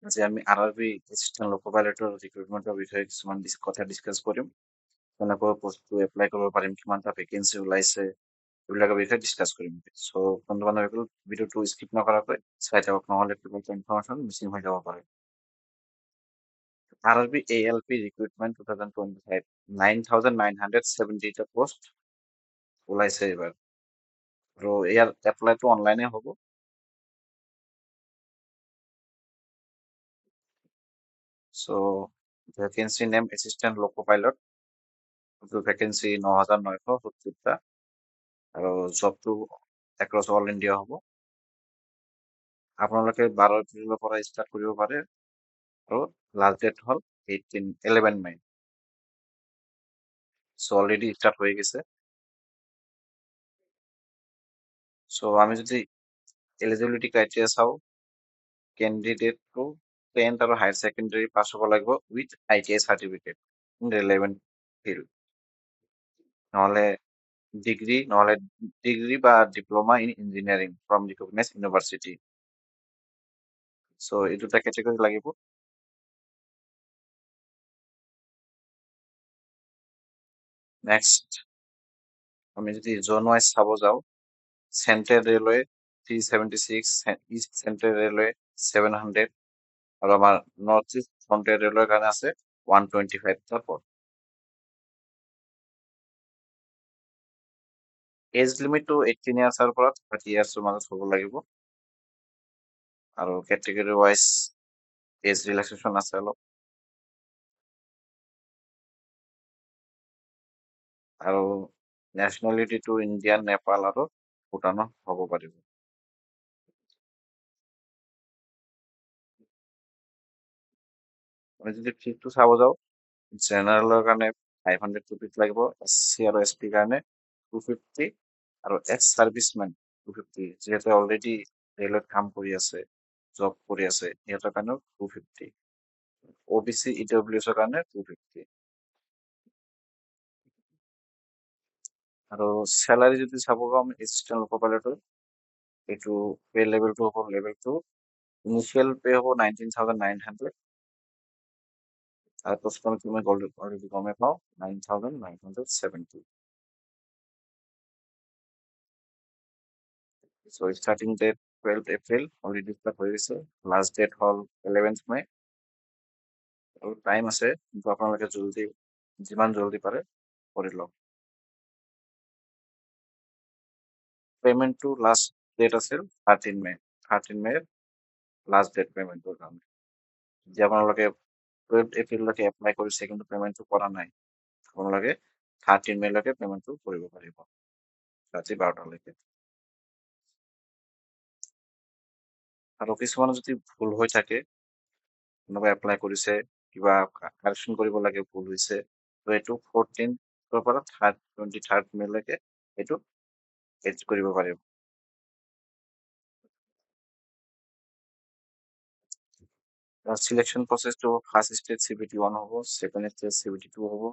আজি আমি RRB assistant লোক পাইলটৰ ৰিক্ৰুটমেণ্টৰ বিষয়ে কিছুমান কথা ডিছকাছ কৰিম। কেনেকৈ পষ্টটো এপ্লাই কৰিব পাৰিম, কিমানটা ভেকেঞ্চি ওলাইছে, এইবিলাকৰ বিষয়ে ডিছকাছ কৰিম। চ' বন্ধু বান্ধৱীসকল ভিডিঅ'টো স্কিপ নকৰাকৈ চাই থাকক, নহ'লে কিবা ইনফৰমেশ্যন মিচিং হৈ যাব পাৰে। আৰআৰবি ALP ৰিক্ৰুটমেণ্ট 2025 9,970টা পোষ্ট ওলাইছে এইবাৰ, আৰু ইয়াৰ এপ্লাইটো অনলাইনে হ'ব। চ' ভেকেঞ্চি নেম এচিষ্টেণ্ট লোক পাইলট, ভেকেঞ্চি 9,970টা, আৰু জবটো এক্ৰছ অল ইণ্ডিয়া হ'ব। আপোনালোকে 12 এপ্ৰিলৰ পৰা ষ্টাৰ্ট কৰিব পাৰে, আৰু লাষ্ট ডেট হ'ল 11 মে। চ' অলৰেডি ষ্টাৰ্ট হৈ গৈছে। চ' আমি যদি এলিজিবিলিটি ক্ৰাইটেৰিয়া চাওঁ, কেণ্ডিডেটটো 10th আৰু হায়াৰ ছেকেণ্ডেৰী পাছ হ'ব লাগিব with ITI certificate in relevant field, নহ'লে ডিগ্ৰী বা diploma in engineering from recognise university. So' এই দুটা কেটেগৰী লাগিব। নেক্সট আমি যদি জ'ন ৱাইজ চাব যাওঁ, central railway 376, east central railway 700, আৰু আমাৰ নৰ্থ ইষ্ট ফ্ৰণ্টিয়াৰ ৰেলৱেৰ কাৰণে আছে 125টা পদ। এজ লিমিটটো 18 ইয়াৰ্ছৰ পৰা 30 ইয়াৰ্ছৰ মাজত হ'ব লাগিব, আৰু কেটেগৰী ৱাইজ এজ ৰিলেক্সেশ্যন আছে অলপ, আৰু নেশ্যনেলিটিটো ইণ্ডিয়ান, নেপাল আৰু ভূটানৰ হ'ব পাৰিব। আমি যদি ফিজটো চাব যাওঁ, জেনেৰেলৰ কাৰণে 500 ৰুপিজ লাগিব, SC আৰু ST কাৰণে 250, আৰু এক্স চাৰ্ভিচমেন 250, যিহেতু অলৰেডি ৰেলত কাম কৰি আছে, জব কৰি আছে, সিহঁতৰ কাৰণেও 250, OBC EWS কাৰণে 250। আৰু চেলাৰী যদি চাব যাওঁ আমি এচিষ্টেণ্ট লোক পাইলটৰ, এইটো পে লেভেলটো হ'ব লেভেল 2, ইনিচিয়েল পে হ'ব 19,900, আৰু পোষ্টপনটো মই অলৰেডি গমেই পাওঁ 9,970। So' starting date 12 April already start হৈ গৈছে, লাষ্ট ডেট হ'ল 11 মে, আৰু টাইম আছে, কিন্তু আপোনালোকে যিমান জলদি পাৰে কৰি লওক। পেমেণ্টটো লাষ্ট ডেট আছিল 13 মে, 13 মে লাষ্ট ডেট পেমেণ্টৰ কাৰণে। যদি আপোনালোকে 12 এপ্ৰিললৈকে এপ্লাই কৰিছে কিন্তু পেমেণ্টটো কৰা নাই, আপোনালোকে 13 মেলৈকে পেমেণ্টটো কৰিব পাৰিব, ৰাতি 12টালৈকে। আৰু কিছুমান যদি ভুল হৈ থাকে, কোনোবা এপ্লাই কৰিছে, কিবা কাৰেকশ্যন কৰিব লাগে, ভুল হৈছে, তো এইটো 14ৰ পৰা 23 মেলৈকে এইটো এড কৰিব পাৰিব। সিলেকশ্যন প্ৰচেছটো ফাৰ্ষ্ট ষ্টেজ CBT 1 হ'ব, ছেকেণ্ড ষ্টেজ CBT 2 হ'ব।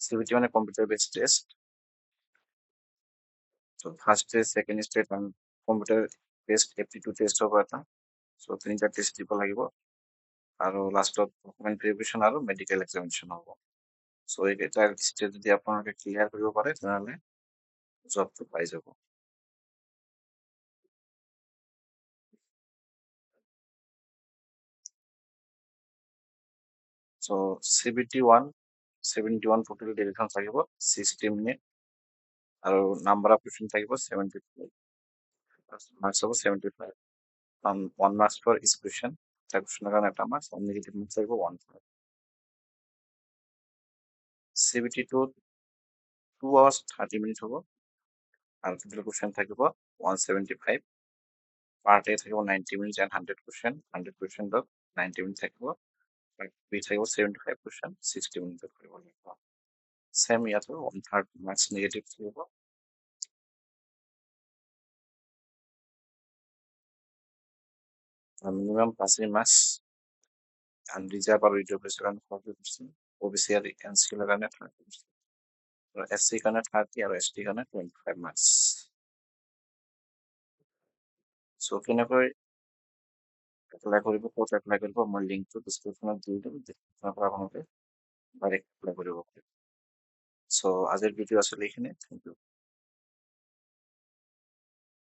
CBT মানে computer based test. So' first stage, second stage computer based aptitude test হ'ব এটা। চ' 3টা টেষ্ট দিব লাগিব, আৰু লাষ্টত ডকুমেণ্ট ভেৰিফিকেশ্যন আৰু মেডিকেল এক্সামিনেশ্যন হ'ব। চ' এইকেইটা ষ্টেজ যদি আপোনালোকে ক্লিয়াৰ কৰিব পাৰে, তেনেহ'লে জবটো পাই যাব। চ' CBT 1 71 টোটেল ডিভিজন থাকিব, 60 মিনিট, আৰু নাম্বাৰ অফ কুৱেশ্যন থাকিব 75, মাৰ্কছ হ'ব 75, 1 মাৰ্কছ ফৰ ইচ কুৱেশ্যন, এটা কুৱেশ্যনৰ কাৰণে এটা মাৰ্কছ, আৰু নেগেটিভ মাৰ্কছ থাকিব 1। CBT 2 2 hours 30 minutes হ'ব, আৰু টোটেল কুৱেশ্যন থাকিব 175, পাৰ্ট A থাকিব 90 minutes and 100 question, 100 questionত 90 minutes থাকিব, পাৰ্ট B থাকিব 75 question, 60 minutes কৰিব লাগিব। ছেম ইয়াতো 1/3 মাৰ্কছ নেগেটিভ থাকিব। মিনিমাম পাছিং মাৰ্কছ, আনৰিজাৰ্ভ আৰু ইডব্লিউএছৰ কাৰণে 40%, OBC আৰু NC কাৰণে 30%, আৰু SC কাৰণে 30, আৰু ST কাৰণে 25 মাৰ্কছ। চ' কেনেকৈ এপ্লাই কৰিব ক'ত এপ্লাই কৰিব মই লিংকটো ডিছক্ৰিপশ্যনত দি দিম ডিছক্ৰিপশ্যনৰ পৰা আপোনালোকে ডাইৰেক্ট এপ্লাই কৰিব পাৰিব চ' আজিৰ ভিডিঅ' আছিলে এইখিনি থেংক ইউ